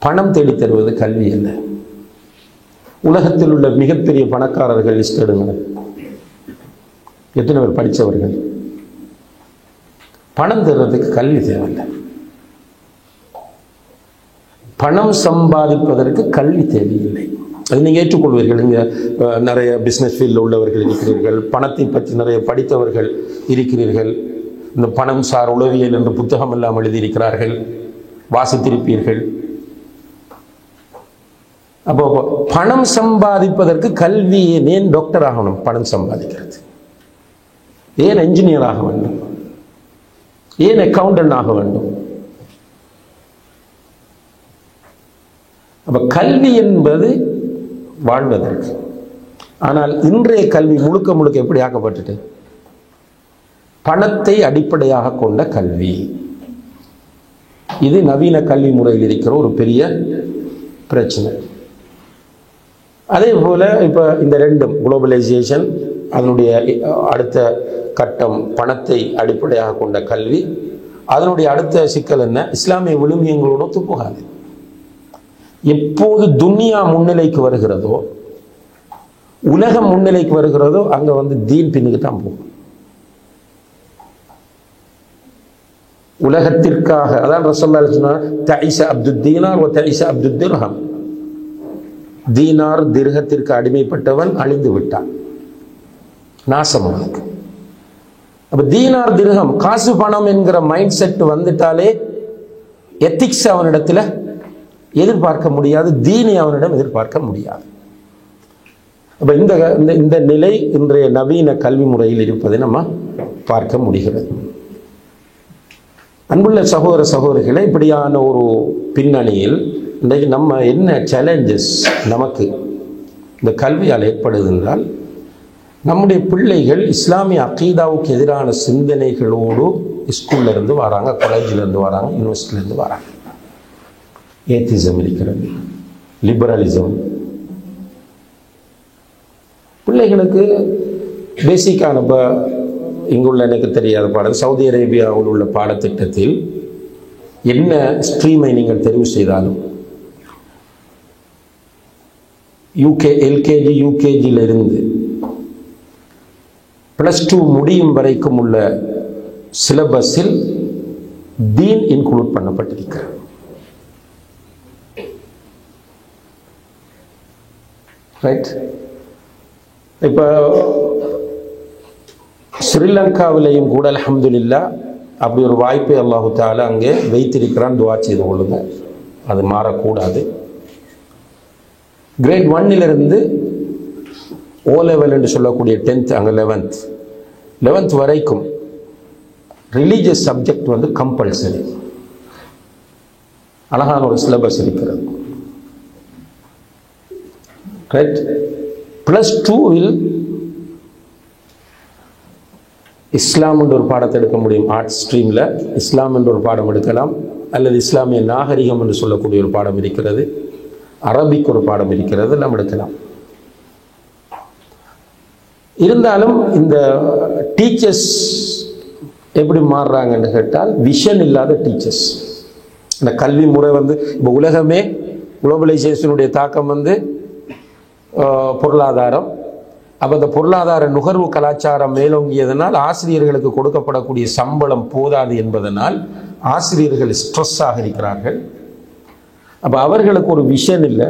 பணம் தேடி தருவது கல்வி அல்ல. உலகத்தில் உள்ள மிகப்பெரிய பணக்காரர்கள் லிஸ்ட் எடுங்க. எத்தனை பேர் படித்தவர்கள்? பணம் தருவதற்கு கல்வி தேவையில்லை. பணம் சம்பாதிப்பதற்கு கல்வி தேவையில்லை. அது நீங்கள் ஏற்றுக்கொள்வீர்கள். இங்கே நிறைய பிஸ்னஸ் ஃபீல்டில் உள்ளவர்கள் இருக்கிறீர்கள், பணத்தை பற்றி நிறைய படித்தவர்கள் இருக்கிறீர்கள். இந்த பணம் சார் உளவியல் என்று புத்தகம் எல்லாம் எழுதியிருக்கிறார்கள், வாசித்திருப்பீர்கள். அப்போ பணம் சம்பாதிப்பதற்கு கல்வி ஏன் டாக்டர் ஆகணும்? பணம் சம்பாதிக்கிறது. ஏன் என்ஜினியர் ஆக வேண்டும்? ஏன் அக்கவுண்டன்ட் ஆக வேண்டும்? அப்ப கல்வி என்பது வாழ்வதற்கு. ஆனால் இன்றைய கல்வி முழுக்க முழுக்க எப்படி ஆக்கப்பட்டுட்டு? பணத்தை அடிப்படையாக கொண்ட கல்வி. இது நவீன கல்வி முறையில் இருக்கிற ஒரு பெரிய பிரச்சனை. அதே போல இப்ப இந்த ரெண்டும், குளோபலைசேஷன் அதனுடைய அடுத்த கட்டம் பணத்தை அடிப்படையாக கொண்ட கல்வி, அதனுடைய அடுத்த சிக்கல் என்ன? இஸ்லாமிய விழுமியங்களோடு ஒத்துப்போகாது. எப்போது துன்யா முன்னிலைக்கு வருகிறதோ, உலகம் முன்னிலைக்கு வருகிறதோ, அங்க தீன் பின்னுக்கு தான் போகும். உலகத்திற்காக அதான் ரசூலுல்லாஹி சொன்னார், தஇஸ அப்துத் தீனார் வ தஇஸ அப்துத் திர்ஹம். தீனார் திர்ஹத்திற்கு அடிமைப்பட்டவன் அழிந்து விட்டான், நாசம் அவனுக்கு. அப்ப தீனார் திர்ஹம், காசு பணம் என்கிற மைண்ட் செட் வந்துட்டாலே எத்திக்ஸ் அவனிடத்துல எதிர்பார்க்க முடியாது, தீனை அவனிடம் எதிர்பார்க்க முடியாது. அப்ப இந்த நிலை இன்றைய நவீன கல்வி முறையில் இருப்பதை நம்ம பார்க்க முடிகிறது. அன்புள்ள சகோதர சகோதரிகளை, இப்படியான ஒரு பின்னணியில் இன்றைக்கு நம்ம என்ன சேலஞ்சஸ் நமக்கு இந்த கல்வியால் ஏற்படுது என்றால், நம்முடைய பிள்ளைகள் இஸ்லாமிய அகீதாவுக்கு எதிரான சிந்தனைகளோடு ஸ்கூல்ல இருந்து வராங்க, காலேஜில் இருந்து வராங்க, யூனிவர்சிட்டியிலேருந்து வராங்க. ஏத்திசம் இருக்கிறது, லிபரலிசம். பிள்ளைகளுக்கு பேசிக்கான இங்குள்ள எனக்கு தெரியாத பாடம், சவுதி அரேபியாவில் உள்ள பாடத்திட்டத்தில் என்ன ஸ்ட்ரீமை நீங்கள் தெரிவு செய்தாலும் எல்கேஜி யூகேஜியிலிருந்து +2 முடியும் வரைக்கும் உள்ள சிலபஸில் தீன் இன்க்ளூட் பண்ணப்பட்டிருக்கிறது. ரைட். இப்போ ஸ்ரீலங்காவிலையும் கூட அல்ஹம்துலில்லாஹ் அப்படி ஒரு வாய்ப்பை அல்லாஹு தஆலா அங்கே வைத்திருக்கிறான். துஆ செய்து கொள்ளுங்க, அது மாறக்கூடாது. கிரேட் 1 ஓ லெவல் என்று சொல்லக்கூடிய 10th அங்கே 11th வரைக்கும் ரிலீஜியஸ் சப்ஜெக்ட் கம்பல்சரி. அழகான ஒரு சிலபஸ் இருக்கிறது. ரைட். +2 இஸ்லாம் என்ற ஒரு பாடத்தை எடுக்க முடியும். ஆர்ட்ஸ் ஸ்ட்ரீமில் இஸ்லாம் என்ற ஒரு பாடம் எடுக்கலாம், அல்லது இஸ்லாமிய நாகரிகம் என்று சொல்லக்கூடிய ஒரு பாடம் இருக்கிறது, அரபிக் ஒரு பாடம் இருக்கிறது, எல்லாம் எடுக்கலாம். இருந்தாலும் இந்த டீச்சர்ஸ் எப்படி மாறுறாங்கன்னு கேட்டால், விஷன் இல்லாத டீச்சர்ஸ். இந்த கல்வி முறை இப்போ உலகமே குளோபலைசேஷனுடைய தாக்கம் பொருளாதாரம். அப்போ அந்த பொருளாதார நுகர்வு கலாச்சாரம் மேலோங்கியதனால் ஆசிரியர்களுக்கு கொடுக்கப்படக்கூடிய சம்பளம் போதாது என்பதனால் ஆசிரியர்கள் ஸ்ட்ரெஸ்ஸாக இருக்கிறார்கள். அப்போ அவர்களுக்கு ஒரு விஷன் இல்லை.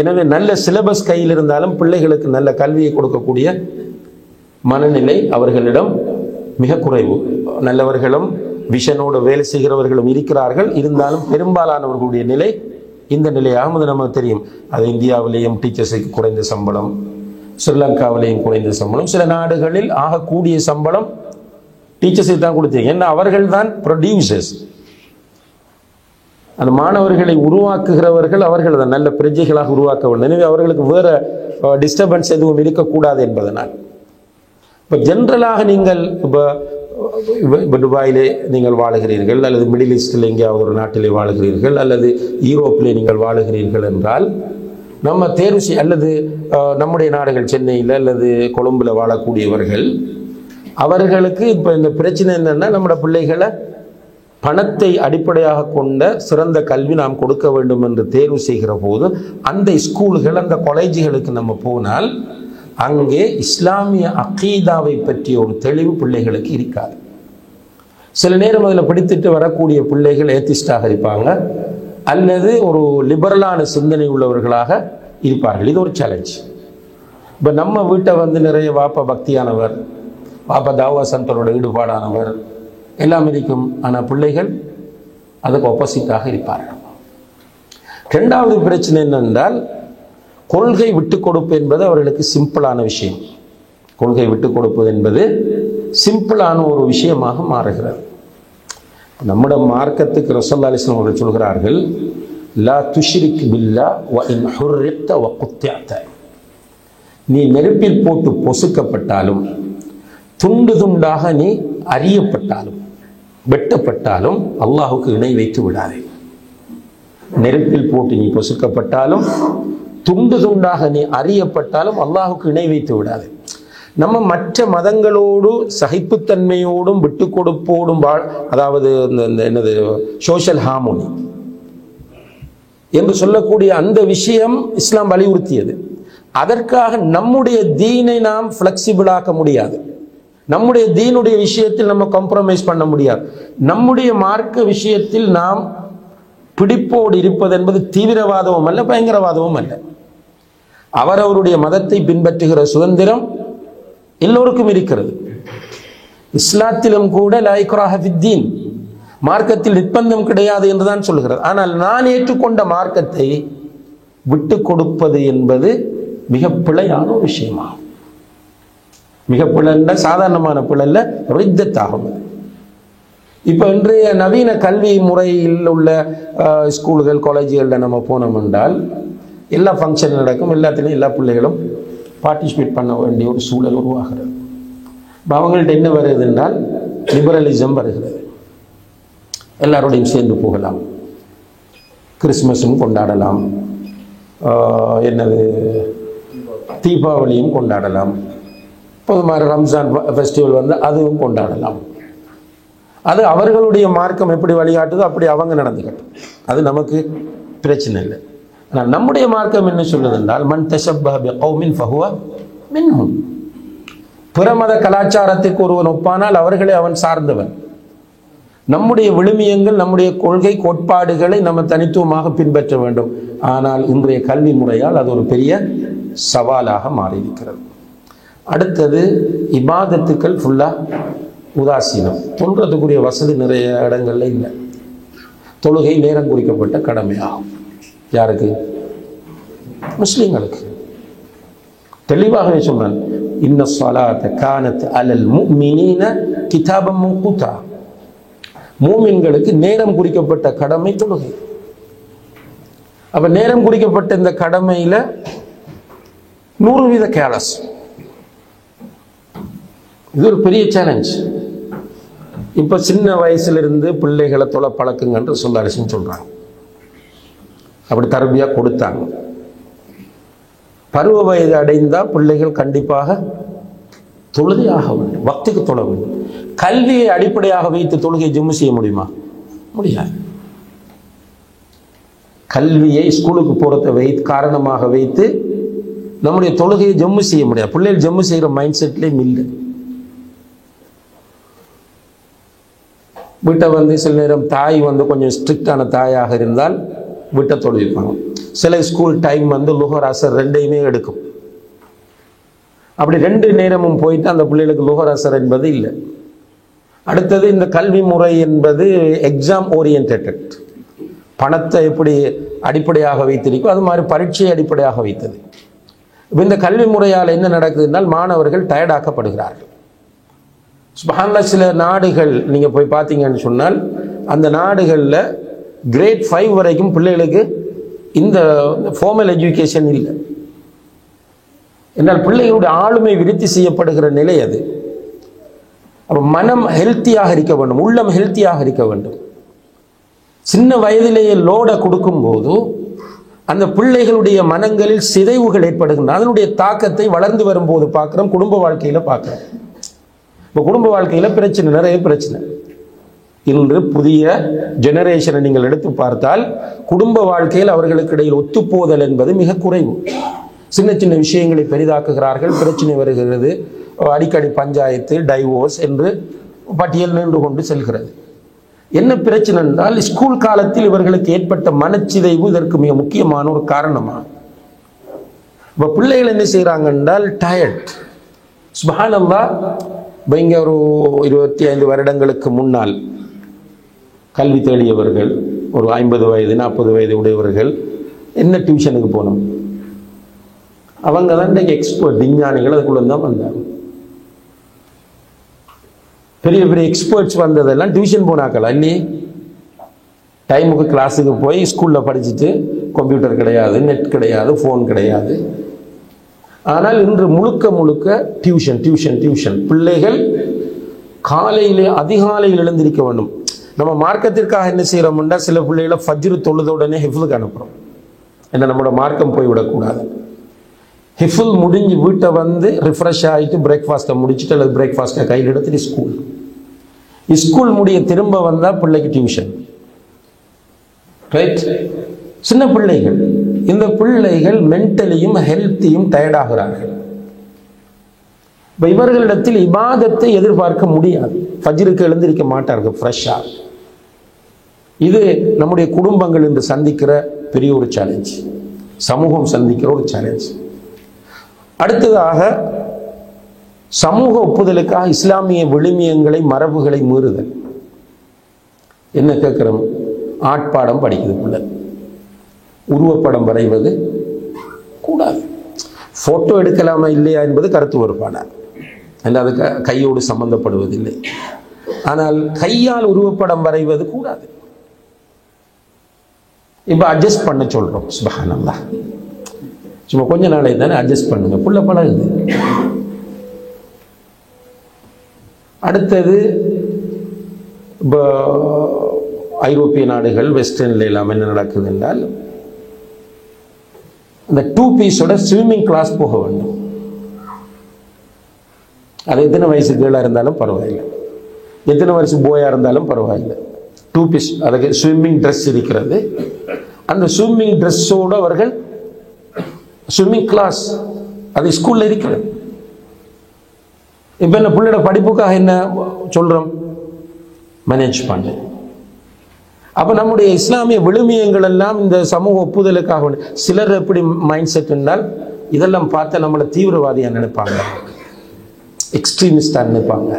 எனவே நல்ல சிலபஸ் கையில் இருந்தாலும் பிள்ளைகளுக்கு நல்ல கல்வியை கொடுக்கக்கூடிய மனநிலை அவர்களிடம் மிக குறைவு. நல்லவர்களும் விஷனோடு வேலை செய்கிறவர்களும் இருக்கிறார்கள். இருந்தாலும் பெரும்பாலானவர்களுடைய நிலை இந்த நிலையாக நமக்கு தெரியும். அது இந்தியாவிலேயும் டீச்சர்ஸுக்கு குறைந்த சம்பளம், ஸ்ரீலங்காவிலேயும் குறைந்த சம்பளம், சில நாடுகளில் ஆகக்கூடிய சம்பளம் டீச்சர்ஸுக்கு தான் கொடுத்தீங்க. ஏன்னா அவர்கள் தான் ப்ரொடியூசர்ஸ். அந்த மாணவர்களை உருவாக்குகிறவர்கள் அவர்கள் தான் நல்ல பிரஜைகளாக உருவாக்க வேண்டும். எனவே அவர்களுக்கு வேற டிஸ்டர்பன்ஸ் எதுவும் இருக்கக்கூடாது என்பதனால் இப்போ ஜென்ரலாக நீங்கள் இப்போ துபாயிலே நீங்கள் வாழுகிறீர்கள், அல்லது மிடில் ஈஸ்டில் எங்கேயாவது ஒரு நாட்டிலே வாழுகிறீர்கள், அல்லது யூரோப்பிலே நீங்கள் வாழுகிறீர்கள் என்றால் நம்ம தேர்வு அல்லது நம்முடைய நாடுகள் சென்னையில் அல்லது கொழும்பில் வாழக்கூடியவர்கள், அவர்களுக்கு இப்போ இந்த பிரச்சனை என்னென்னா, நம்மளோட பிள்ளைகளை பணத்தை அடிப்படையாக கொண்ட சிறந்த கல்வி நாம் கொடுக்க வேண்டும் என்று தேர்வு செய்கிற போது அந்த ஸ்கூல்கள், அந்த காலேஜுகளுக்கு நம்ம போனால் அங்கே இஸ்லாமிய அகீதாவை பற்றிய ஒரு தெளிவு பிள்ளைகளுக்கு இருக்காது. சில நேரம் அதில் படித்துட்டு வரக்கூடிய பிள்ளைகள் ஏத்திஸ்டாக இருப்பாங்க, அல்லது ஒரு லிபரலான சிந்தனை உள்ளவர்களாக இருப்பார்கள். இது ஒரு சேலஞ்ச். இப்போ நம்ம வீட்டை நிறைய வாப்பா பக்தியானவர், வாப்பா தாவா சந்தரோட ஈடுபாடானவர் எல்லாம் இருக்கும். ஆனால் பிள்ளைகள் அதுக்கு ஆப்போசிட்டாக இருப்பார்கள். ரெண்டாவது பிரச்சனை என்னென்றால், கொள்கை விட்டுக் கொடுப்பு என்பது அவர்களுக்கு சிம்பிளான விஷயம். கொள்கை விட்டுக் கொடுப்பது என்பது சிம்பிளான ஒரு விஷயமாக மாறுகிறது. நம்முடைய மார்க்கத்துக்கு ரசூலுல்லாஹி அலைஹி வஸல்லம் அவர்கள் சொல்கிறார்கள், லா துஷ்ரிக் பில்லாஹ் வ இன் ஹுர்ரிக்த வ குத்திஅத. நீ நெருப்பில் போட்டு பொசுக்கப்பட்டாலும், துண்டு துண்டாக நீ அறியப்பட்டாலும், வெட்டப்பட்டாலும் அல்லாஹுக்கு இணை வைத்து விடாதே. நெருப்பில் போட்டு நீ பொசுக்கப்பட்டாலும், துண்டு துண்டாக நீ அறியப்பட்டாலும் அல்லாஹுக்கு இணை வைத்து விடாதே. நம்ம மற்ற மதங்களோடு சகிப்புத்தன்மையோடும் விட்டு கொடுப்போடும் அதாவது என்னது சோஷியல் ஹார்மோனி என்று சொல்லக்கூடிய அந்த விஷயம் இஸ்லாம் வலியுறுத்தியது. அதற்காக நம்முடைய தீனை நாம் ஃப்ளெக்சிபிளாக்க முடியாது. நம்முடைய தீனுடைய விஷயத்தில் நம்ம காம்ப்ரமைஸ் பண்ண முடியாது. நம்முடைய மார்க்க விஷயத்தில் நாம் பிடிப்போடு இருப்பது என்பது தீவிரவாதமும் அல்ல, பயங்கரவாதமும் அல்ல. அவரவருடைய மதத்தை பின்பற்றுகிற சுதந்திரம் எல்லோருக்கும் இருக்கிறது. இஸ்லாத்திலும் கூட லா இக்ராஹ ஃபித்தீன், மார்க்கத்தில் நிர்பந்தம் கிடையாது என்றுதான் சொல்கிறது. ஆனால் நான் ஏற்றுக்கொண்ட மார்க்கத்தை விட்டு கொடுப்பது என்பது மிக பிழையான ஒரு விஷயமாகும். மிக பிழைன்ற சாதாரணமான பிழைல்ல, ரித்தத்தாகும். இப்போ இன்றைய நவீன கல்வி முறையில் உள்ள ஸ்கூல்கள், காலேஜுகளில் நம்ம போனோம் என்றால் எல்லா ஃபங்க்ஷன் நடக்கும், எல்லாத்திலையும் எல்லா பிள்ளைகளும் பார்ட்டிசிபேட் பண்ண வேண்டிய ஒரு சூழல் உருவாகிறது. இப்போ அவங்கள்ட்ட என்ன வருது என்றால் லிபரலிசம் வருகிறது. எல்லாரோடையும் சேர்ந்து போகலாம், கிறிஸ்மஸும் கொண்டாடலாம், என்னது தீபாவளியும் கொண்டாடலாம், பொதுவாக ரம்ஜான் ஃபெஸ்டிவல் வந்து அதுவும் கொண்டாடலாம். அது அவர்களுடைய மார்க்கம் எப்படி வழிகாட்டுதோ அப்படி அவங்க நடந்துக்கட்டும், அது நமக்கு பிரச்சனை இல்லை. ஆனால் நம்முடைய மார்க்கம் என்ன சொல்லுது என்றால், மன் தஷப்பஹ பிகௌமின் ஃபஹுவ மின்ஹும். பிற மத கலாச்சாரத்துக்கு ஒருவன் ஒப்பானால் அவர்களை அவன் சார்ந்தவன். நம்முடைய விழுமியங்கள், நம்முடைய கொள்கை கோட்பாடுகளை நம்ம தனித்துவமாக பின்பற்ற வேண்டும். ஆனால் இன்றைய கல்வி முறையால் அது ஒரு பெரிய சவாலாக மாறியிருக்கிறது. அடுத்தது இபாதத்துக்கள் ஃபுல்லா உதாசீனம். தொழுறதுக்குரிய வசதி நிறைய இடங்கள்ல இல்லை. தொழுகை நேரம் குறிக்கப்பட்ட கடமையாகும். யாருக்கு? முஸ்லிம்களுக்கு. தெளிவாகவே சொன்னான், இன்ன ஸலாத்த கானத் அலல் முஃமினீன கிதாபம் மவ்கூதா. மூமின்களுக்கு நேரம் குறிக்கப்பட்ட கடமை தொழுகை. அப்ப நேரம் குறிக்கப்பட்ட இந்த கடமையில 100% கேலஸ். இது ஒரு பெரிய சேலஞ்ச். இப்ப சின்ன வயசுல இருந்து பிள்ளைகளை தொலை பழக்குங்கன்று சொல்றாங்க. அப்படி தரபியா கொடுத்தாங்க. பருவ வயது அடைந்தா பிள்ளைகள் கண்டிப்பாக தொழுகையாக வேண்டும், வக்துக்கு தொழ வேண்டும். கல்வியை அடிப்படையாக வைத்து தொழுகை ஜம்மு செய்ய முடியுமா? முடியாது. கல்வியை ஸ்கூலுக்கு போறதை காரணமாக வைத்து நம்முடைய தொழுகையை ஜம்மு செய்ய முடியாது. பிள்ளைகள் ஜம்மு செய்கிற மைண்ட் செட்லேயும் இல்லை. வீட்டை சில நேரம் தாய் கொஞ்சம் ஸ்ட்ரிக்டான தாயாக இருந்தால் வீட்டை தொழுவிப்பாங்க. சில ஸ்கூல் டைம் லுஹர் அசர் ரெண்டையுமே எடுக்கும். அப்படி ரெண்டு நேரமும் போயிட்டு அந்த பிள்ளைகளுக்கு லுஹர் அசர் என்பது இல்லை. அடுத்தது இந்த கல்வி முறை என்பது எக்ஸாம் ஓரியன்டட். பணத்தை எப்படி அடிப்படையாக வைத்திருக்கோ அது மாதிரி பரீட்சையை அடிப்படையாக வைத்தது. இந்த கல்வி முறையால் என்ன நடக்குதுன்னால் மாணவர்கள் டயர்டாக்கப்படுகிறார்கள். சுப்ஹானல்லாஹ், சில நாடுகள் நீங்க போய் பார்த்தீங்கன்னு சொன்னால் அந்த நாடுகளில் கிரேட் 5 வரைக்கும் பிள்ளைகளுக்கு இந்த ஃபார்மல் எஜுகேஷன் இல்லை. என்றால் பிள்ளைகளுடைய ஆளுமை விருத்தி செய்யப்படுகிற நிலை அது. அப்போ மனம் ஹெல்த்தியாக இருக்க வேண்டும், உள்ளம் ஹெல்த்தியாக இருக்க வேண்டும். சின்ன வயதிலேயே லோடை கொடுக்கும்போது அந்த பிள்ளைகளுடைய மனங்களில் சிதைவுகள் ஏற்படுகின்றன. அதனுடைய தாக்கத்தை வளர்ந்து வரும்போது பார்க்குறோம், குடும்ப வாழ்க்கையில் பார்க்குறோம். இப்போ குடும்ப வாழ்க்கையில் பிரச்சனை, நிறைய பிரச்சனை. இன்று புதிய ஜெனரேஷனை நீங்கள் எடுத்து பார்த்தால் குடும்ப வாழ்க்கையில் அவர்களுக்கு இடையில் ஒத்துப்போதல் என்பது மிக குறைவு. சின்ன சின்ன விஷயங்களை பெரிதாக்குகிறார்கள், பிரச்சனை வருகிறது, அடிக்கடி பஞ்சாயத்து, டைவோர்ஸ் என்று பட்டியல் நின்று கொண்டு செல்கிறது. என்ன பிரச்சனை என்றால் ஸ்கூல் காலத்தில் இவர்களுக்கு ஏற்பட்ட மனச்சிதைவு இதற்கு மிக முக்கியமான ஒரு காரணமா. இப்போ பிள்ளைகள் என்ன செய்கிறாங்க என்றால் டயர்ட். சுப்ஹானல்லாஹ், இங்கே ஒரு 25 வருடங்களுக்கு முன்னால் கல்வி தேடியவர்கள், ஒரு 50 வயது 40 வயது உடையவர்கள் என்ன டியூஷனுக்கு போனோம், அவங்க தான் இன்றைக்கு எக்ஸ்பர்ட், விஞ்ஞானிகள் அதுக்குள்ள தான் வந்தாங்க. பெரிய பெரிய எக்ஸ்பர்ட்ஸ் வந்ததெல்லாம் டியூஷன் போனாக்கலாம் இல்லையே. டைமுக்கு கிளாஸுக்கு போய் ஸ்கூலில் படிச்சுட்டு கம்ப்யூட்டர் கிடையாது, நெட் கிடையாது, ஃபோன் கிடையாது. ஆனால் இன்று முழுக்க முழுக்க டியூஷன் டியூஷன் டியூஷன். பிள்ளைகள் காலையிலே அதிகாலையில் எழுந்திருக்க வேண்டும். நம்ம மார்க்கத்திற்காக என்ன செய்கிறோம்னா சில பிள்ளைகளை ஃபஜ்ர் தொழுத உடனே ஹிஃபுலுக்கு அனுப்புகிறோம். ஏன்னா நம்மளோட மார்க்கம் போய்விடக்கூடாது. ஹிஃபுல் முடிஞ்சு வீட்டை வந்து ரிஃப்ரெஷ் ஆகிட்டு பிரேக்ஃபாஸ்ட்டை முடிச்சுட்டு அல்லது பிரேக்ஃபாஸ்ட்டை கையில் எடுத்துட்டு ஸ்கூல் முடிய திரும்ப வந்தால் பிள்ளைக்கு டியூஷன். ரைட்? சின்ன பிள்ளைகள், இந்த பிள்ளைகள் மென்டலியும் ஹெல்த்தியும் டயர்டாகிறார்கள். இவர்களிடத்தில் இபாதத்தை எதிர்பார்க்க முடியாது. ஃபஜ்ருக்கு எழுந்திருக்க மாட்டார்கள் ஃப்ரெஷ்ஷா. இது நம்முடைய குடும்பங்கள் இன்று சந்திக்கிற பெரிய ஒரு சேலஞ்ச், சமூகம் சந்திக்கிற ஒரு சேலஞ்ச். அடுத்ததாக சமூக ஒப்புதலுக்காக இஸ்லாமிய விழுமியங்களை மரபுகளை மீறுதல். என்ன கேட்கிறோம்? ஆட்பாடம் படிக்குது பிள்ளை, உருவப்படம் வரைவது கூடாது. போட்டோ எடுக்கலாமா இல்லையா என்பது கருத்து வேறுபாடு. அது கையோடு சம்பந்தப்படுவதில்லை. ஆனால் கையால் உருவப்படம் வரைவது கூடாது. இப்ப அட்ஜஸ்ட் பண்ண சொல்றோம். சுப்ஹானல்லாஹ், சும்மா கொஞ்ச நாளை தானே அட்ஜஸ்ட் பண்ணுங்க, புள்ள பழகுது. அடுத்தது இப்போ ஐரோப்பிய நாடுகள் வெஸ்டர்ன்ல எல்லாம் என்ன நடக்குது என்றால் அந்த 2 பீஸோட ஸ்விம்மிங் கிளாஸ் போக வேண்டும். அது எத்தனை வயசு கேர்ளாக இருந்தாலும் பரவாயில்லை, எத்தனை வயசு போயா இருந்தாலும் பரவாயில்லை. 2 பீஸ் அதுக்கு ஸ்விம்மிங் ட்ரெஸ் இருக்கிறது. அந்த ஸ்விம்மிங் ட்ரெஸ்ஸோடு அவர்கள் ஸ்விம்மிங் கிளாஸ் அது ஸ்கூல்ல இருக்கிறது. இப்போ என்ன பிள்ளையோட படிப்புக்காக என்ன சொல்றோம்? மேனேஜ் பண்ணு. அப்ப நம்முடைய இஸ்லாமிய விழுமியங்கள் எல்லாம் இந்த சமூக ஒப்புதலுக்காக. சிலர் எப்படி மைண்ட் செட் என்றால் இதெல்லாம் பார்த்தா நம்மளை தீவிரவாதியா நினைப்பாங்க, எக்ஸ்ட்ரீமிஸ்டா நினைப்பாங்க.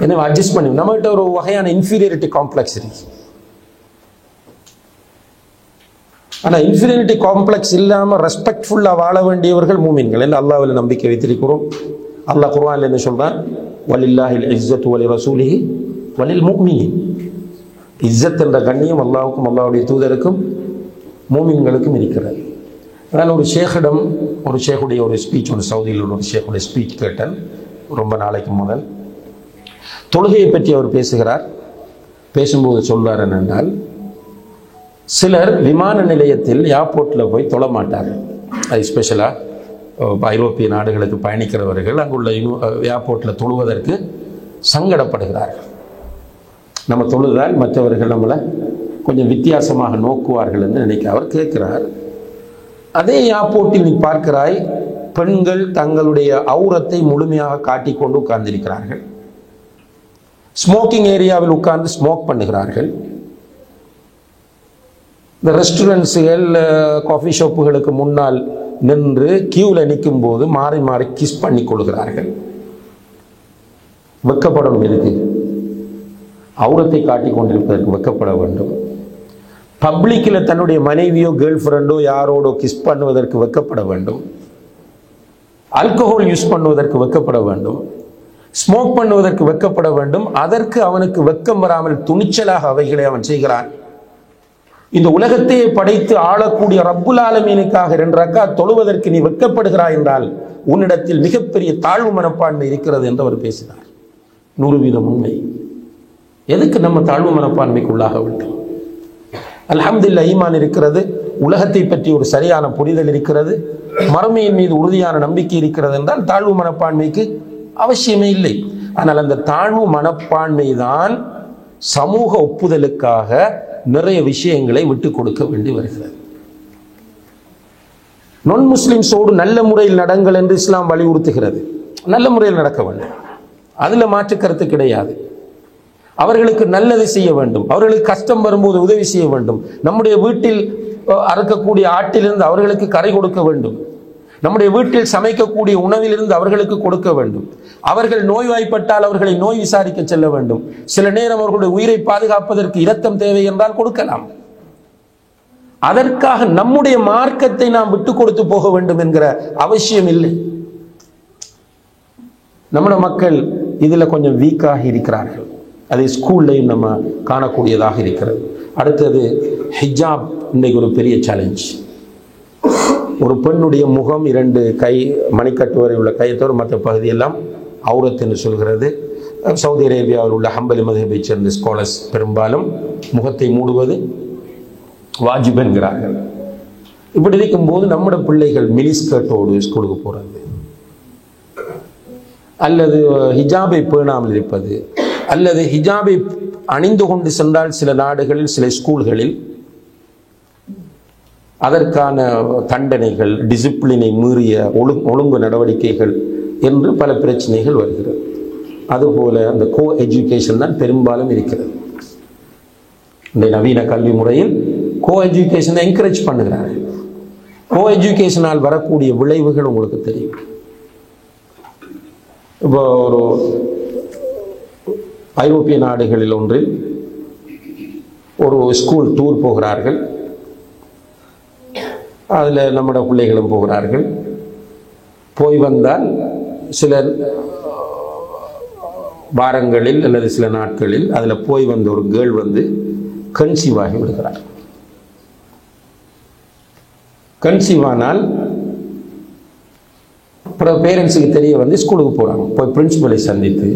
எனவே அட்ஜஸ்ட் பண்ணி நம்மகிட்ட ஒரு வகையான இன்ஃபீரியாரிட்டி காம்ப்ளெக்ஸ் இருக்கு. ஆனா இன்ஃபீரியாரிட்டி காம்ப்ளெக்ஸ் இல்லாம ரெஸ்பெக்ட்ஃபுல்லா வாழ வேண்டியவர்கள் மூமின்கள் என்று அல்லாஹ்வில் நம்பிக்கை வைத்திருக்கிறோம். அல்லாஹ் குர்ஆன்ல என்ன சொல்றான்? வலில்லாஹில் இஸ்ஸத்து வலி ரசூலிஹி வலில் முஃமினீன். இஸ்ஸத் என்ற கண்ணியம் அல்லாஹ்வுக்கும் அல்லாஹ்வுடைய தூதருக்கும் மூமின்களுக்கும் இருக்கிறது. அதனால் ஒரு ஷேக்கிடம் ஒரு ஷேக்குடைய ஒரு ஸ்பீச், ஒரு சவுதியில் உள்ள ஒரு ஷேக்குடைய ஸ்பீச் கேட்டேன் ரொம்ப நாளைக்கு முதல். தொழுகையை பற்றி அவர் பேசுகிறார். பேசும்போது சொல்வார் என்னென்றால், சிலர் விமான நிலையத்தில் ஏர்போர்ட்டில் போய் தொழ மாட்டார்கள். அது ஸ்பெஷலாக ஐரோப்பிய நாடுகளுக்கு பயணிக்கிறவர்கள் அங்குள்ள ஏர்போர்ட்டில் தொழுவதற்கு சங்கடப்படுகிறார்கள். நம்ம தொழுதால் மற்றவர்கள் நம்மளை கொஞ்சம் வித்தியாசமாக நோக்குவார்கள் என்று நினைக்க அவர் கேட்கிறார். அதே ஏர்போர்ட்டில் நீ பார்க்கிறாய், பெண்கள் தங்களுடைய ஔரத்தை முழுமையாக காட்டிக்கொண்டு உட்கார்ந்திருக்கிறார்கள். ஸ்மோக்கிங் ஏரியாவில் உட்கார்ந்து ஸ்மோக் பண்ணுகிறார்கள். இந்த ரெஸ்டாரண்ட்ஸுகள், காஃபி ஷாப்புகளுக்கு முன்னால் நின்று கியூவில் நிற்கும் போது மாறி மாறி கிஸ் பண்ணி கொள்கிறார்கள். வெக்கப்படணும். எதுக்கு? ஔரத்தை காட்டிக் கொண்டிருப்பதற்கு வெக்கப்பட வேண்டும். பப்ளிக்கில் தன்னுடைய மனைவியோ கேர்ள் ஃப்ரெண்டோ யாரோடோ கிஸ் பண்ணுவதற்கு வெக்கப்பட வேண்டும். ஆல்கஹால் யூஸ் பண்ணுவதற்கு வெக்கப்பட வேண்டும். ஸ்மோக் பண்ணுவதற்கு வெக்கப்பட வேண்டும். அதற்கு அவனுக்கு வெக்கம் வராமல் துணிச்சலாக அவைகளை அவன் செய்கிறான். இந்த உலகத்தையே படைத்து ஆளக்கூடிய ரப்புல் ஆலமீனுக்காக 2 ரக்காத் தொழுவதற்கு நீ வெட்கப்படுகிறாய் என்றால் உன்னிடத்தில் மிகப்பெரிய தாழ்வு மனப்பான்மை இருக்கிறது என்று அவர் பேசினார். 100% உண்மை. எதுக்கு நம்ம தாழ்வு மனப்பான்மைக்குள்ளாக வேண்டும்? அல்ஹம்துலில்லாஹ், ஈமான் இருக்கிறது, உலகத்தை பற்றி ஒரு சரியான புரிதல் இருக்கிறது, மறுமையின் மீது உறுதியான நம்பிக்கை இருக்கிறது என்றால் தாழ்வு மனப்பான்மைக்கு அவசியமே இல்லை. ஆனால் அந்த தாழ்வு மனப்பான்மை தான் சமூக ஒப்புதலுக்காக நிறைய விஷயங்களை விட்டு கொடுக்க வேண்டி வருகிறது. நான் முஸ்லிம்ஸோடு நல்ல முறையில் நடங்கள் என்று இஸ்லாம் வலியுறுத்துகிறது. நல்ல முறையில் நடக்க வேண்டும், அதுல மாற்று கருத்து கிடையாது. அவர்களுக்கு நல்லது செய்ய வேண்டும், அவர்களுக்கு கஷ்டம் வரும்போது உதவி செய்ய வேண்டும். நம்முடைய வீட்டில் அறுக்கக்கூடிய ஆட்டிலிருந்து அவர்களுக்கு கரை கொடுக்க வேண்டும். நம்முடைய வீட்டில் சமைக்கக்கூடிய உணவிலிருந்து அவர்களுக்கு கொடுக்க வேண்டும். அவர்கள் நோய்வாய்ப்பட்டால் அவர்களை நோய் விசாரிக்க செல்ல வேண்டும். சில நேரம் அவர்களுடைய உயிரை பாதுகாப்பதற்கு இரத்தம் தேவை என்றால் கொடுக்கலாம். அதற்காக நம்முடைய மார்க்கத்தை நாம் விட்டு கொடுத்து போக வேண்டும் என்கிற அவசியம் இல்லை. நம்முடைய மக்கள் இதுல கொஞ்சம் வீக்காக இருக்கிறார்கள். அதை ஸ்கூல்லையும் நம்ம காணக்கூடியதாக இருக்கிறது. அடுத்தது ஹிஜாப் இன்றைக்கு ஒரு பெரிய சேலஞ்ச். ஒரு பெண்ணுடைய முகம் 2 கை மணிக்கட்டு வரை உள்ள கையை தவிர மற்ற பகுதியெல்லாம் அவுரத் என்று சொல்கிறது. சவுதி அரேபியாவில் உள்ள ஹம்பலி மதஹபை சேர்ந்த ஸ்காலர்ஸ் பெரும்பாலும் முகத்தை மூடுவது வாஜிப் என்கிறார்கள். இப்படி இருக்கும்போது நம்முடைய பிள்ளைகள் மினிஸ்கர்ட்டோடு ஸ்கூலுக்கு போகிறது, அல்லது ஹிஜாபை பேணாமல் இருப்பது, அல்லது ஹிஜாபை அணிந்து கொண்டு சென்றால் சில நாடுகளில் சில ஸ்கூல்களில் அதற்கான தண்டனைகள், டிசிப்ளினை மீறிய ஒழுங்கு நடவடிக்கைகள் என்று பல பிரச்சனைகள் வருகிறது. அதுபோல அந்த கோ எஜுகேஷன் தான் பெரும்பாலும் இருக்கிறது. இந்த நவீன கல்வி முறையில் கோ எஜுகேஷனை என்கரேஜ் பண்ணுகிறார்கள். கோ எஜுகேஷனால் வரக்கூடிய விளைவுகள் உங்களுக்கு தெரியும். இப்போ ஒரு ஐரோப்பிய நாடுகளில் ஒன்றில் ஒரு ஸ்கூல் டூர் போகிறார்கள். அதில் நம்முடைய பிள்ளைகளும் போகிறார்கள். போய் வந்தால் சில வாரங்களில் அல்லது சில நாட்களில் அதில் போய் வந்த ஒரு கேர்ள் கன்சீவ் ஆகி விடுகிறார். கன்சீவ் ஆனால் அப்புறம் பேரண்ட்ஸுக்கு தெரிய ஸ்கூலுக்கு போகிறாங்க. போய் பிரின்சிபலை சந்தித்து,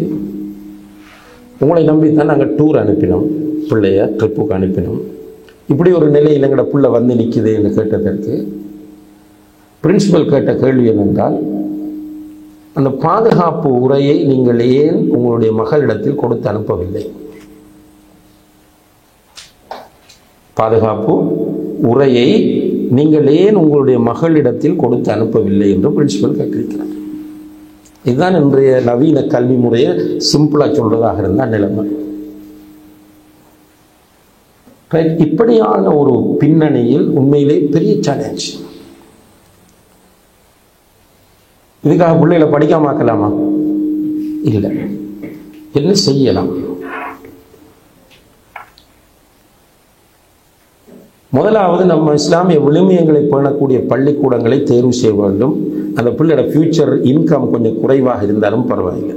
உங்களை நம்பித்தான் நாங்கள் டூர் அனுப்பினோம், பிள்ளைய ட்ரிப்புக்கு அனுப்பினோம், இப்படி ஒரு நிலையில் எங்களோட பிள்ளை நிற்குது என்று கேட்டதற்கு பிரின்சிபல் கேட்ட கேள்வி என்னென்றால், அந்த பாதுகாப்பு உரையை நீங்கள் ஏன் உங்களுடைய மகளிடத்தில் கொடுத்து அனுப்பவில்லை? பாதுகாப்பு உரையை நீங்கள் ஏன் உங்களுடைய மகளிடத்தில் கொடுத்து அனுப்பவில்லை என்று பிரின்சிபல் கேட்டிருக்கிறார். இதுதான் இன்றைய நவீன கல்வி முறையை சிம்பிளா சொல்றதாக இருந்தால் நிலைமை. இப்படியான ஒரு பின்னணியில் உண்மையிலே பெரிய சேலஞ்ச். இதுக்காக பிள்ளைகளை படிக்காம ஆக்கலாமா? இல்லை. என்ன செய்யலாம்? முதலாவது நம்ம இஸ்லாமிய விழுமியங்களை பேணக்கூடிய பள்ளிக்கூடங்களை தேர்வு செய்ய வேண்டும். அந்த பிள்ளையோட ஃபியூச்சர் இன்கம் கொஞ்சம் குறைவாக இருந்தாலும் பரவாயில்லை.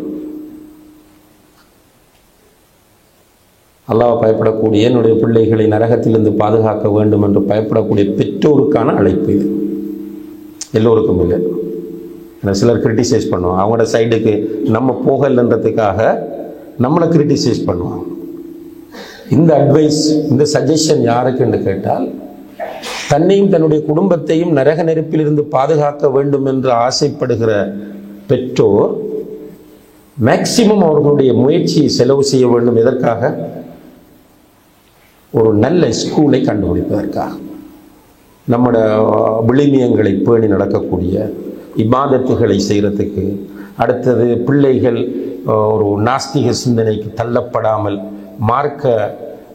அல்லாஹ் பயப்படக்கூடிய, என்னுடைய பிள்ளைகளை நரகத்திலிருந்து பாதுகாக்க வேண்டும் என்று பயப்படக்கூடிய பெற்றோருக்கான அழைப்பு இது. எல்லோருக்கும் இல்லை. சிலர் கிரிட்டிசைஸ் பண்ணுவாங்க, அவங்களோட சைடுக்கு நம்ம போகலன்றதுக்காக நம்மளை கிரிட்டிசைஸ் பண்ணுவாங்க. இந்த அட்வைஸ், இந்த சஜஷன் யாருக்குன்னு கேட்டால், தன்னையும் தன்னுடைய குடும்பத்தையும் நரக நெருப்பிலிருந்து பாதுகாக்க வேண்டும் என்று ஆசைப்படுகிற பெற்றோர் மேக்சிமம் அவர்களுடைய முயற்சியை செலவு செய்ய வேண்டும். எதற்காக? ஒரு நல்ல ஸ்கூலை கண்டுபிடிப்பதற்காக. நம்முடைய விழுமியங்களை பேணி நடக்கக்கூடிய இபாதத்துகளை செய்கிறதுக்கு, அடுத்தது பிள்ளைகள் ஒரு நாஸ்திக சிந்தனைக்கு தள்ளப்படாமல் மார்க்க,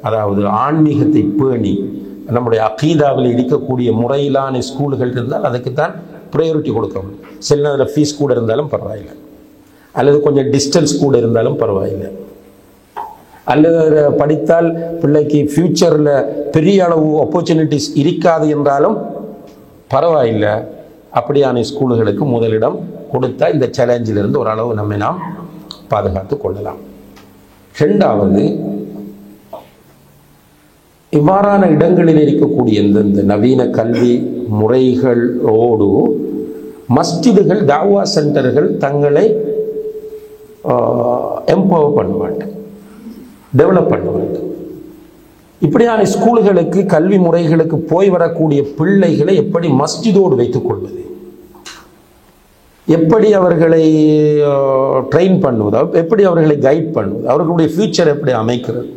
அதாவது ஆன்மீகத்தை பேணி நம்முடைய அகீதாவில் இருக்கக்கூடிய முறையிலான ஸ்கூல்கள் இருந்தால் அதுக்குத்தான் ப்ரையாரிட்டி கொடுக்கணும். சில நேரத்தில் ஃபீஸ் கூட இருந்தாலும் பரவாயில்லை, அல்லது கொஞ்சம் டிஸ்டன்ஸ் கூட இருந்தாலும் பரவாயில்லை, அல்லது படித்தால் பிள்ளைக்கு ஃபியூச்சரில் பெரிய அளவு ஆப்பர்ச்சுனிட்டிஸ் இருக்காது என்றாலும் பரவாயில்லை. அப்படியான ஸ்கூல்களுக்கு முதலிடம் கொடுத்தா இந்த சேலஞ்சிலிருந்து ஓரளவு நம்மை நாம் பாதுகாத்து கொள்ளலாம். ரெண்டாவது, இவ்வாறான இடங்களில் இருக்கக்கூடிய இந்த நவீன கல்வி முறைகளோடு மஸ்ஜிதுகள், தாவா சென்டர்கள் தங்களை எம்பவர் பண்ண வேண்டும், டெவலப் பண்ண வேண்டும். இப்படியான ஸ்கூல்களுக்கு, கல்வி முறைகளுக்கு போய் வரக்கூடிய பிள்ளைகளை எப்படி மஸ்ஜிதோடு வைத்துக் கொள்வது, எப்படி அவர்களை ட்ரெயின் பண்ணுவது, எப்படி அவர்களை கைட் பண்ணுவது, அவர்களுடைய ஃபியூச்சர் எப்படி அமைக்கிறது,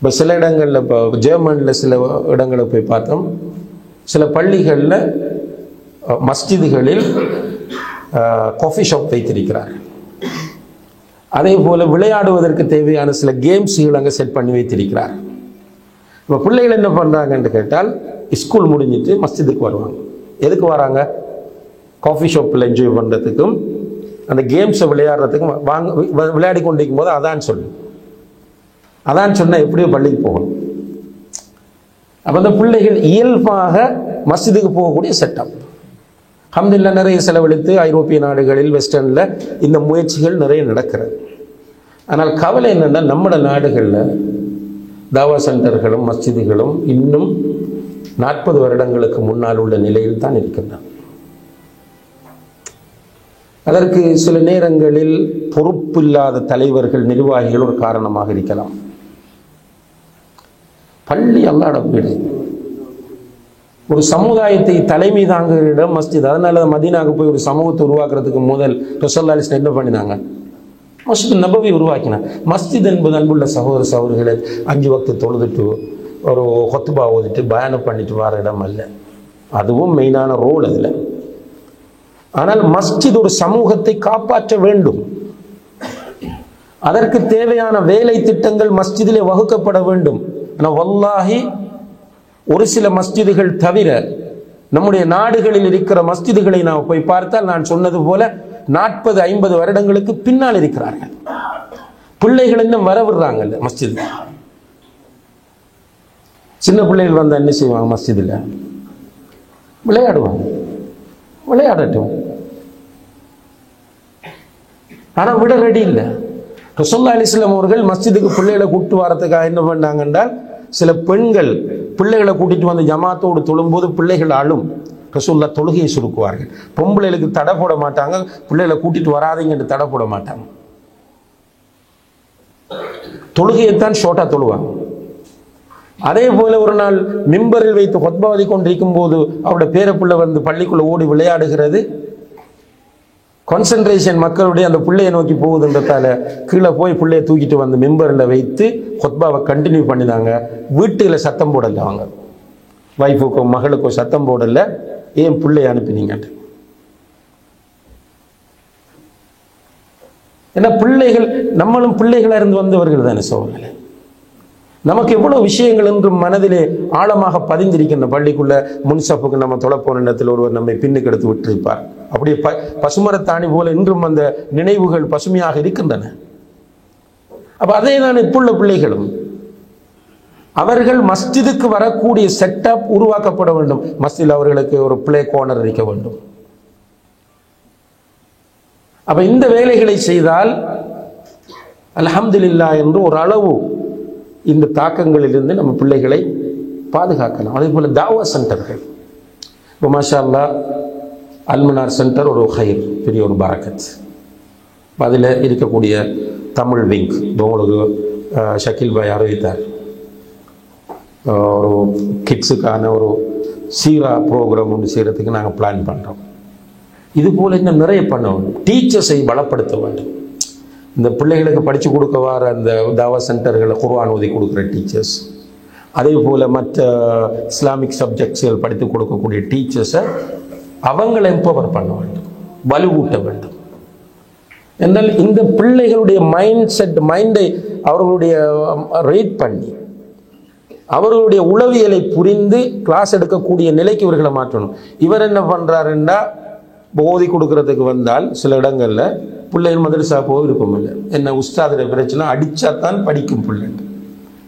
இப்போ சில இடங்களில், இப்போ ஜெர்மனியில் சில இடங்களை போய் பார்த்தோம், சில பள்ளிகளில் மஸ்ஜிதுகளில் காஃபி ஷாப் வைத்திருக்கிறார்கள். அதே போல் விளையாடுவதற்கு தேவையான சில கேம்ஸுகள் அங்கே செட் பண்ணி வைத்திருக்கிறார். இப்போ பிள்ளைகள் என்ன பண்ணுறாங்கன்னு கேட்டால், ஸ்கூல் முடிஞ்சிட்டு மஸ்ஜிதுக்கு வருவாங்க. எதுக்கு வராங்க? காஃபி ஷாப்பில் என்ஜாய் பண்ணுறதுக்கும் அந்த கேம்ஸை விளையாடுறதுக்கும் விளையாடி கொண்டிருக்கும் போது அதான் சொல்லும். அதான் சொன்னால் எப்படியோ பள்ளிக்கு போகணும். அப்போ அந்த பிள்ளைகள் இயல்பாக மஸ்ஜிதுக்கு போகக்கூடிய செட்டப். அல்ஹம்துலில்லாஹ் நிறைய செலவழித்து ஐரோப்பிய நாடுகளில், வெஸ்டர்னில் இந்த முயற்சிகள் நிறைய நடக்கிறது. ஆனால் கவலை என்னென்னா, நம்ம நாடுகளில் தாவா சென்டர்களும் மஸ்ஜிதுகளும் இன்னும் 40 வருடங்களுக்கு முன்னால் உள்ள நிலையில் தான் இருக்கின்றன. அதற்கு சில நேரங்களில் பொறுப்பில்லாத தலைவர்கள், நிர்வாகிகள் ஒரு காரணமாக இருக்கலாம். பள்ளி அல்லாஹ்வுடைய வீடு, ஒரு சமுதாயத்தை தலைமை தாங்குகிற இடம் மஸ்ஜித். அதனால மதீனாவுக்கு போய் ஒரு சமூகத்தை உருவாக்குறதுக்கு முதல் ரசூலுல்லாஹி அலைஹி வஸல்லம் என்ன பண்ணினாங்க? மஸ்ஜித் நபவி உருவாக்கினார். மஸ்ஜித் என்பது அன்புள்ள சகோதர சகோதரிகளை 5 வக்து தொழுதுட்டு ஒரு ஹுத்பா ஓதிட்டு பயானம் பண்ணிட்டு வர இடம் அல்ல. அதுவும் மெயினான ரோல் அதில். ஆனால் மஸ்ஜித் ஒரு சமூகத்தை காப்பாற்ற வேண்டும். அதற்கு தேவையான வேலை திட்டங்கள் மஸ்ஜிதிலே வகுக்கப்பட வேண்டும். ஆனால் வல்லாஹி ஒரு சில மஸ்ஜிதுகள் தவிர நம்முடைய நாடுகளில் இருக்கிற மஸ்ஜிதுகளை நாம் போய் பார்த்தால், நான் சொன்னது போல 40-50 வருடங்களுக்கு பின்னால் இருக்கிறார்கள். பிள்ளைகள் இன்னும் வரவிடுறாங்கல்ல மஸ்ஜித். சின்ன பிள்ளைகள் வந்தால் என்ன செய்வாங்க? மஸ்ஜிதில் விளையாடுவாங்க. விளையாடட்டும். ஆனால் விட ரெடி இல்லை. ரசூலுல்லாஹி அலைஹி வஸல்லம் அவர்கள் மஸ்ஜிதுக்கு பிள்ளைகளை கூட்டு வரதுக்காக என்ன பண்ணாங்க என்றால், சில பெண்கள் பிள்ளைகளை கூட்டிட்டு வந்து ஜமாத்தோடு தொழும்போது பிள்ளைகள் அழும். ரசூலுல்லாஹ் தொழுகையை சுருக்குவார்கள். பொம்பளைகளுக்கு தடை போட மாட்டாங்க, பிள்ளைகளை கூட்டிட்டு வராதீங்க என்று தடை போட மாட்டாங்க. தொழுகையைத்தான் ஷோட்டா தொழுவாங்க. அதே போல ஒரு நாள் மிம்பரில் வைத்து ஹுத்பாதி கொண்டிருக்கும் போது அவருடைய பேரப்புள்ள வந்து பள்ளிக்குள்ள ஓடி விளையாடுகிறது. கான்சன்ட்ரேஷன் மக்களுடைய அந்த பிள்ளையை நோக்கி போகுதுன்றதால கீழே போய் பிள்ளையை தூக்கிட்டு வந்து மிம்பரில் வைத்து ஹுத்பாவை கண்டினியூ பண்ணினாங்க. வீட்டுல சத்தம் போடல, அவங்க வைஃபுக்கோ மகளுக்கோ சத்தம் போடல. ஏன் பிள்ளையை அனுப்பினீங்க? ஏன்னா பிள்ளைகள், நம்மளும் பிள்ளைகளா இருந்து வந்தவர்கள் தானே சோழர்களே. நமக்கு எவ்வளவு விஷயங்கள் என்று மனதிலே ஆழமாக பதிந்திருக்கின்ற. பள்ளிக்குள்ள முன்சப்புக்கு நம்ம தொலைப்போன இடத்தில் ஒருவர் நம்மை பின்னுக்கு எடுத்து விட்டிருப்பார். அப்படியே பசுமரத்தாணி போல இன்றும் அந்த நினைவுகள் பசுமையாக இருக்கின்றன. அப்ப அதே தான் இப்புள்ள பிள்ளைகளும். அவர்கள் மஸ்ஜிதுக்கு வரக்கூடிய செட்டப் உருவாக்கப்பட வேண்டும். மஸ்ஜிதில் அவர்களுக்கு ஒரு பிளே கார்னர் இருக்க வேண்டும். அப்ப இந்த வேலைகளை செய்தால் அல்ஹம்துலில்லாஹ் என்று ஒரு அளவு இந்த தாக்கங்களிலிருந்து நம்ம பிள்ளைகளை பாதுகாக்கலாம். அதே போல தாவா சென்டர்கள், இப்போ மாஷா அல்லாஹ் அல்மனார் சென்டர் ஒரு ஹைர், பெரிய ஒரு பரக்கத். அதில் இருக்கக்கூடிய தமிழ் விங் உங்களுக்கு ஷக்கீல் பாய் அறிவித்தார். ஒரு கிட்ஸுக்கான ஒரு சீரா ப்ரோக்ராம் ஒன்று செய்கிறதுக்கு நாங்கள் பிளான் பண்ணுறோம். இது போல் இன்னும் நிறைய பண்ண வேண்டும். டீச்சர்ஸை பலப்படுத்த வேண்டும். இந்த பிள்ளைகளுக்கு படித்து கொடுக்க வர அந்த தாவா சென்டர்களை குர்ஆன் ஓதி கொடுக்குற டீச்சர்ஸ், அதே போல் மற்ற இஸ்லாமிக் சப்ஜெக்ட்ஸ்கள் படித்து கொடுக்கக்கூடிய டீச்சர்ஸை அவங்களை எம்பவர் பண்ண வேண்டும், வலுவூட்ட வேண்டும். என்றால் இந்த பிள்ளைகளுடைய மைண்டை அவர்களுடைய ரேட் பண்ணி அவர்களுடைய உளவியலை புரிந்து கிளாஸ் எடுக்கக்கூடிய நிலைக்கு இவர்களை மாற்றணும். இவர் என்ன பண்ணுறாருன்னா, போதி கொடுக்கறதுக்கு வந்தால் சில இடங்களில் பிள்ளைகள் மதரசா போக விருப்பம் இல்லை. என்ன உஸ்தாதிர பிரச்சனை, அடித்தாத்தான் படிக்கும் பிள்ளை.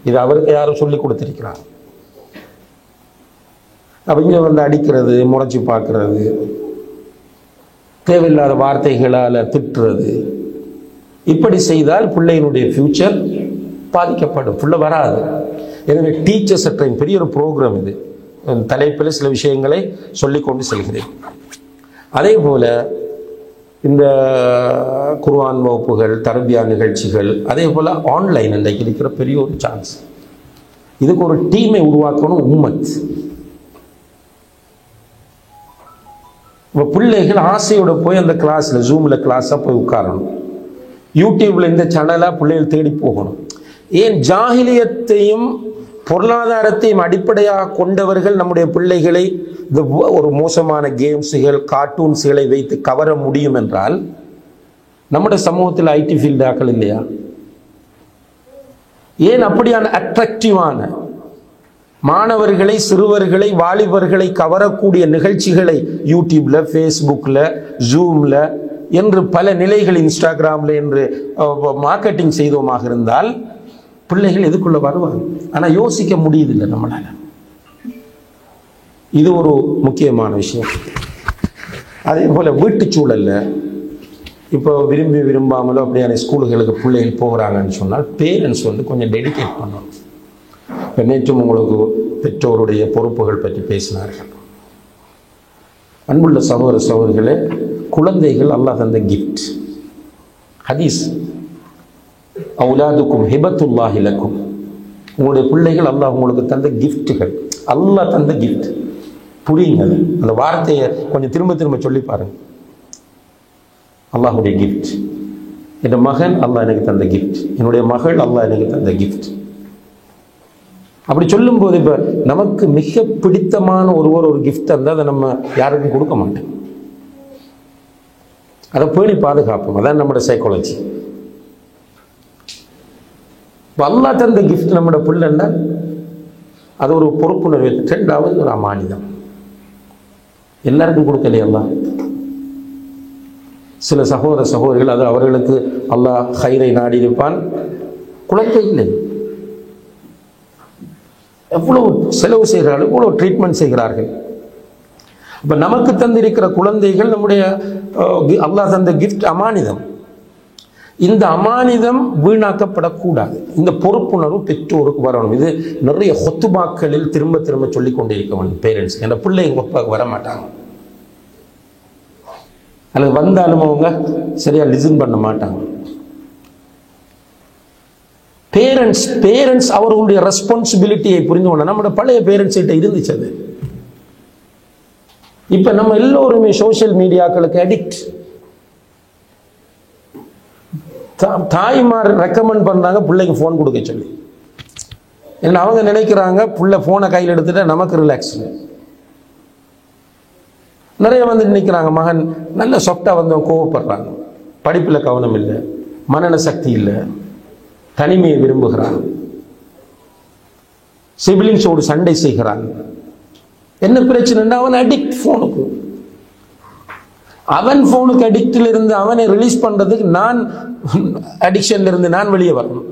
இது அவருக்கு யாரும் சொல்லி கொடுத்துருக்கிறாங்க. அவங்க வந்து அடிக்கிறது, முறைச்சி பார்க்கறது, தேவையில்லாத வார்த்தைகளால் திட்டுறது, இப்படி செய்தால் பிள்ளையினுடைய ஃபியூச்சர் பாதிக்கப்படும், பிள்ளை வராது. எனவே டீச்சர்ஸ் ட்ரெயின் பெரிய ஒரு ப்ரோக்ராம் இது. தலைப்பில் சில விஷயங்களை சொல்லிக்கொண்டு செல்கிறேன். அதே போல் இந்த குர்ஆன் வகுப்புகள், தர்பியா நிகழ்ச்சிகள், அதே போல் ஆன்லைன் இன்றைக்கு இருக்கிற பெரிய ஒரு சான்ஸ். இதுக்கு ஒரு டீமை உருவாக்கணும். உம்மத் இப்போ பிள்ளைகள் ஆசையோட போய் அந்த கிளாஸில் ஜூமில் கிளாஸாக போய் உட்காரணும். யூடியூப்பில் இந்த சேனலாக பிள்ளைகள் தேடி போகணும். ஏன் ஜாஹிலியத்தையும் பொருளாதாரத்தையும் அடிப்படையாக கொண்டவர்கள் நம்முடைய பிள்ளைகளை ஒரு மோசமான கேம்ஸுகள் கார்ட்டூன்ஸ்களை வைத்து கவர முடியும் என்றால் நம்முடைய சமூகத்தில் ஐடி ஃபீல்டு ஆக்கள் இல்லையா? ஏன் அப்படியான அட்ராக்டிவான மாணவர்களை, சிறுவர்களை, வாலிபர்களை கவரக்கூடிய நிகழ்ச்சிகளை யூடியூப்ல, ஃபேஸ்புக்ல, ஜூம்ல என்று பல நிலைகள், இன்ஸ்டாகிராம்ல என்று மார்க்கெட்டிங் செய்தோமாக இருந்தால் பிள்ளைகள் எதுக்குள்ள வருவாங்க. ஆனா யோசிக்க முடியுதில்லை நம்மளால. இது ஒரு முக்கியமான விஷயம். அதே போல வீட்டு சூழல்ல இப்போ விரும்பி விரும்பாமலோ அப்படியான ஸ்கூல்களுக்கு பிள்ளைகள் போகிறாங்கன்னு சொன்னால் பேரண்ட்ஸ் கொஞ்சம் டெடிகேட் பண்ணணும். இப்போ நேற்றும் உங்களுக்கு பெற்றோருடைய பொறுப்புகள் பற்றி பேசினார்கள். அன்புள்ள சகோதர சகோதரிகளே, குழந்தைகள் அல்லாஹ் தந்த கிஃப்ட். ஹதீஸ், அவுலாதுக்கும் ஹிபத்துல்லாஹி லக்கும், உங்களுடைய பிள்ளைகள் அல்லாஹ் உங்களுக்கு தந்த கிஃப்ட்டுகள். அல்லாஹ் தந்த கிஃப்ட். புரியுங்க, அந்த வார்த்தையை கொஞ்சம் திரும்ப திரும்ப சொல்லி பாருங்க. அல்லாஹுடைய கிஃப்ட். என் மகன் அல்லாஹ் எனக்கு தந்த கிஃப்ட், என்னுடைய மகள் அல்லாஹ் எனக்கு தந்த கிஃப்ட். அப்படி சொல்லும் போது இப்ப நமக்கு மிக பிடித்தமான ஒருவர் ஒரு கிஃப்ட் இருந்தால் அதை நம்ம யாருக்கும் கொடுக்க மாட்டோம். அதை பேணி பாதுகாப்போம். அதான் நம்முடைய சைக்காலஜி. அல்லாஹ் தந்த கிஃப்ட் நம்முடைய பிள்ளைன்னா அது ஒரு பொறுப்புணர்வு. ரெண்டாவது ஒரு அமானிதம். எல்லாருக்கும் கொடுக்கலையெல்லாம். சில சகோதர சகோதரிகள் அது அவர்களுக்கு அல்லாஹ் ஹைரை நாடி இருப்பான், குழந்தை இல்லை. எவ்வளவு செலவு செய்கிறார்கள், எவ்வளவு ட்ரீட்மெண்ட் செய்கிறார்கள். அப்ப நமக்கு தந்திருக்கிற குழந்தைகள் நம்முடைய அல்லாஹ் தந்த கிஃப்ட், அமானிதம். இந்த அமானிதம் வீணாக்கப்படக்கூடாது. இந்த பொறுப்புணர்வு பெற்றோருக்கு வரணும். இது நிறைய ஹொத்துபாக்களில் திரும்ப திரும்ப சொல்லிக் கொண்டிருக்க வேண்டும். பேரண்ட்ஸ் என்ற பிள்ளைங்க ஹொத்துபாக்கு வர மாட்டாங்க, அல்லது வந்தாலும் அவங்க சரியா லிசன் பண்ண மாட்டாங்க. பேரண்ட்ஸ் அவர்களுடைய ரெஸ்பான்சிபிலிட்டியை புரிந்து கொள்ள நம்முடைய பழைய பேரண்ட்ஸ் கிட்ட இருந்துச்சு. அது இப்ப நம்ம எல்லோருமே சோசியல் மீடியாக்களுக்கு அடிக்ட். தாய்மார் ரெக்கமெண்ட் பண்றாங்க பிள்ளைக்கு போன் கொடுக்க சொல்லி. ஏன்னா அவங்க நினைக்கிறாங்க பிள்ளை போனை கையில் எடுத்துட்டா நமக்கு ரிலாக்ஸ். நிறைய வந்து நினைக்கிறாங்க மகன் நல்ல சாஃப்டா வந்து கோவப்படுறாங்க, படிப்புல கவனம் இல்லை, மனநல சக்தி இல்லை, தனிமையை விரும்புகிறான், சிபிலிங்ஸோடு சண்டை செய்கிறான். என்ன பிரச்சனைன்னா அவன் அடிக்ட் போனுக்கு. அவன் போனுக்கு அடிக்டில் இருந்து அவனை ரிலீஸ் பண்றதுக்கு நான் அடிக்ஷன்ல இருந்து நான் வெளியே வரணும்.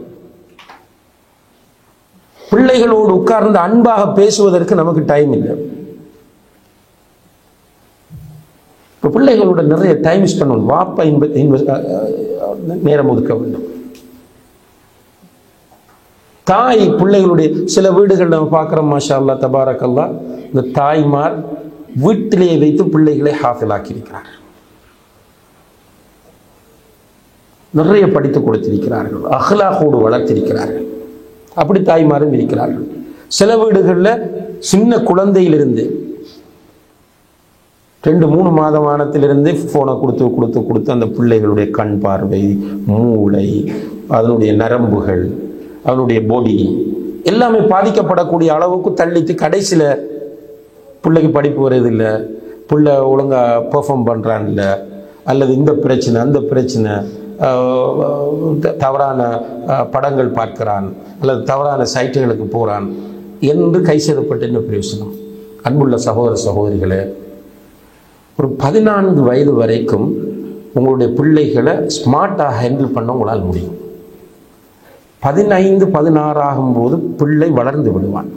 பிள்ளைகளோடு உட்கார்ந்து அன்பாக பேசுவதற்கு நமக்கு டைம் இல்லை. இப்போ பிள்ளைகளோட நிறைய டைம் ஸ்பெண்ட் பண்ணணும். வாப்பா நேரம் ஒதுக்க வேண்டும். தாய் பிள்ளைகளுடைய சில வீடுகள் நம்ம பார்க்குறோம், மாஷா அல்லா தபாரக்கல்லா, இந்த தாய்மார் வீட்டிலேயே வைத்து பிள்ளைகளை ஹாஃபிலாக்கி இருக்கிறார். நிறைய படித்து கொடுத்திருக்கிறார்கள், அஹ்லாகோடு வளர்த்திருக்கிறார்கள். அப்படி தாய்மாரும் இருக்கிறார்கள். சில வீடுகளில் சின்ன குழந்தையிலிருந்து 2-3 மாதமானத்திலிருந்து போனை கொடுத்து கொடுத்து கொடுத்து அந்த பிள்ளைகளுடைய கண் பார்வை, மூளை, அதனுடைய நரம்புகள், அவனுடைய பாடி எல்லாமே பாதிக்கப்படக்கூடிய அளவுக்கு தள்ளித்து கடைசியில் பிள்ளைக்கு படிப்பு வருதில்லை, பிள்ளை ஒழுங்கா பெர்ஃபார்ம் பண்ணுறான் இல்லை, அல்லது இந்த பிரச்சனை அந்த பிரச்சனை, தவறான படங்கள் பார்க்கிறான், அல்லது தவறான சைட்டுகளுக்கு போகிறான் என்று கை செய்யப்பட்ட என்ன பிரயோசனம்? அன்புள்ள சகோதர சகோதரிகளே, ஒரு 14 வயது வரைக்கும் உங்களுடைய பிள்ளைகளை ஸ்மார்ட்டாக ஹேண்டில் பண்ண உங்களால் முடியும். 15-16 ஆகும்போது பிள்ளை வளர்ந்து விடுவான்,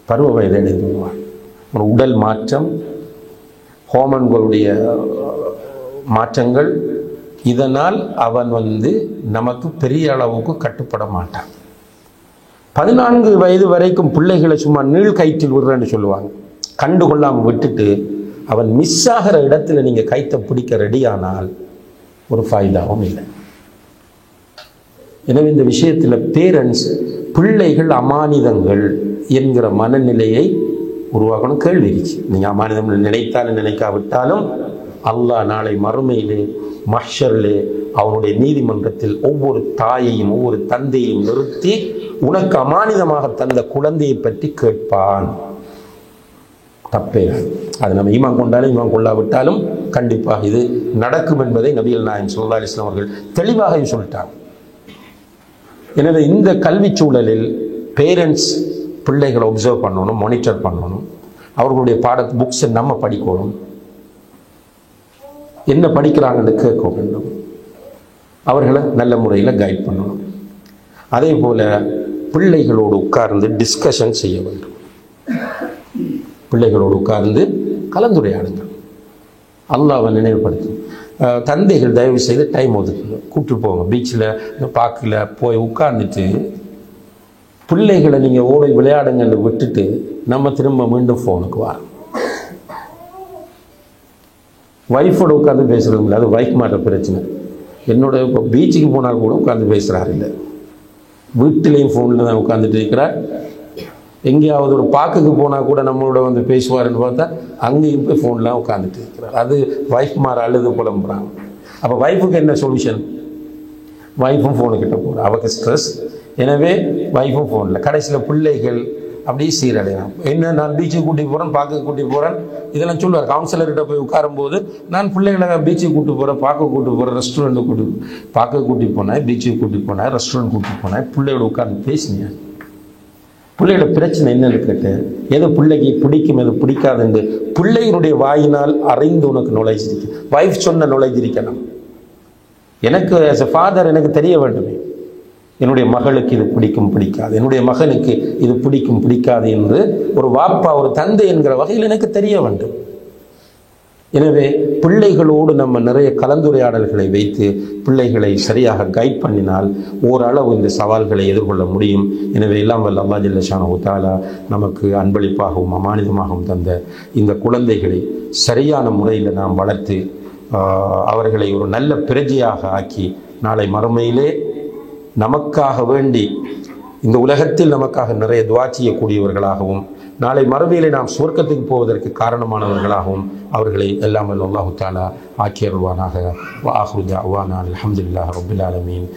பருவ வயதை அடைந்து விடுவான். ஒரு உடல் மாற்றம், ஹார்மோன்களுடைய மாற்றங்கள், இதனால் அவன் நமக்கு பெரிய அளவுக்கு கட்டுப்பட மாட்டான். 14 வயது வரைக்கும் பிள்ளைகளை சும்மா நீள் கயிற்றில் விடுறேன்னு சொல்லுவாங்க. கண்டுகொள்ளாமல் விட்டுட்டு அவன் மிஸ் ஆகிற இடத்துல நீங்க கைத்தை பிடிக்க ரெடியானால் ஒரு ஃபாய்தாவும் இல்லை. எனவே இந்த விஷயத்தில் பேரண்ட்ஸ் பிள்ளைகள் அமானிதங்கள் என்கிற மனநிலையை உருவாக்கணும். கேள்வி இருக்கு, நீங்க அமானிதம் நினைத்தாலும் நினைக்காவிட்டாலும் அல்லாஹ் நாளை மறுமையிலே மஹ்ஷரிலே அவனுடைய நீதிமன்றத்தில் ஒவ்வொரு தாயையும் ஒவ்வொரு தந்தையையும் நிறுத்தி உனக்கு அமானிதமாக தந்த குழந்தையை பற்றி கேட்பான். தப்பே. அது நம்ம ஈமான் கொண்டாலும் ஈமான் கொள்ளாவிட்டாலும் கண்டிப்பாக இது நடக்கும் என்பதை நபிகள் நாயகம் ஸல்லல்லாஹு அலைஹி வஸல்லம் அவர்கள் தெளிவாக சொல்லிட்டார். எனவே இந்த கல்வி சூழலில் பேரண்ட்ஸ் பிள்ளைகளை ஒப்சர்வ் பண்ணணும், மானிட்டர் பண்ணணும். அவர்களுடைய புக்ஸை நம்ம படிக்கணும், என்ன படிக்கிறாங்கன்னு கேட்க வேண்டும், அவர்களை நல்ல முறையில் கைட் பண்ணணும். அதே போல பிள்ளைகளோடு உட்கார்ந்து டிஸ்கஷன் செய்ய வேண்டும். பிள்ளைகளோடு உட்கார்ந்து கலந்துரையாடுங்கள். அல்லாஹ்வை நினைவுபடுத்தும். தந்தைகள் தயவு செய்து டைம் ஒதுக்குங்க, கூப்பிட்டு போங்க. பீச்சில் பார்க்கில் போய் உட்கார்ந்துட்டு பிள்ளைகளை நீங்கள் ஓடி விளையாடுங்கன்னு விட்டுட்டு நம்ம திரும்ப மீண்டும் ஃபோனுக்கு வரோம். ஒய்ஃபோட உட்காந்து பேசுறது இல்லை, அது ஒய்ஃப் மாட்ட பிரச்சனை. என்னோட இப்போ பீச்சுக்கு போனால் கூட உட்காந்து பேசுகிறாரு இல்லை, வீட்டிலையும் ஃபோனில் தான் உட்காந்துட்டு இருக்கிறார். எங்கேயாவது ஒரு பார்க்குக்கு போனால் கூட நம்மளோட வந்து பேசுவாருன்னு பார்த்தா அங்கேயும் போய் ஃபோன்லாம் உட்காந்துட்டு இருக்கிறார். அது ஒய்ஃப் மாற அழுது புலம்புறாங்க. அப்போ ஒய்ஃபுக்கு என்ன சொல்யூஷன்? ஒய்ஃபும் ஃபோனுக்கிட்ட போகிறார், அவருக்கு ஸ்ட்ரெஸ். எனவே ஒய்ஃபும் ஃபோனில். கடைசியில் பிள்ளைகள் அப்படியே சீரடையலாம். என்ன, நான் பீச்சுக்கு கூட்டி போகிறேன், பார்க்க கூட்டி போகிறேன், இதெல்லாம் சொல்லுவார். கவுன்சிலர்கிட்ட போய் உட்காரும்போது நான் பிள்ளைகளை பீச்சுக்கு கூட்டி போகிறேன், பார்க்க கூட்டி போகிறேன், ரெஸ்டாரண்ட்டு பார்க்க கூட்டி போனேன், பீச்சுக்கு கூட்டி போனேன், ரெஸ்டாரண்ட் கூட்டி போனேன், பிள்ளையோட உட்காந்து பேசினேன். பிள்ளையோட பிரச்சனை என்னன்னு கேட்டேன், எது பிள்ளைக்கு பிடிக்கும் எது பிடிக்காதுன்னு பிள்ளைகளுடைய வாயினால் அறிந்து உனக்கு நுழைஞ்சிருக்கு. வைஃப் சொன்ன நுழைஞ்சிருக்கலாம். எனக்கு ஆஸ் எ ஃபாதர் எனக்கு தெரிய வேண்டுமே, என்னுடைய மகளுக்கு இது பிடிக்கும் பிடிக்காது, என்னுடைய மகனுக்கு இது பிடிக்கும் பிடிக்காது என்று ஒரு வாப்பா ஒரு தந்தை என்கிற வகையில் எனக்கு தெரிய வேண்டும். எனவே பிள்ளைகளோடு நம்ம நிறைய கலந்துரையாடல்களை வைத்து பிள்ளைகளை சரியாக கைட் பண்ணினால் ஓரளவு இந்த சவால்களை எதிர்கொள்ள முடியும். எனவே எல்லாம் வல்ல அல்லாஹ் ஜல்ல ஷானஹு தஆலா நமக்கு அன்பளிப்பாகவும் அமானிதமாகவும் தந்த இந்த குழந்தைகளை சரியான முறையில் நாம் வளர்த்து அவர்களை ஒரு நல்ல பிரஜையாக ஆக்கி நாளை மறுமையிலே நமக்காக வேண்டி இந்த உலகத்தில் நமக்காக நிறைய துஆ செய்யக்கூடியவர்களாகவும் நாளை மறுமையிலே நாம் சுவர்க்கத்துக்கு போவதற்கு காரணமானவர்களாகவும் அவர்களை எல்லாம் வல்ல அல்லாஹ் தஆலா ஆக்கி அருள்வானாக. வ ஆகிரு தஅவானா அல்ஹம்துலில்லாஹி ரப்பில் ஆலமீன்.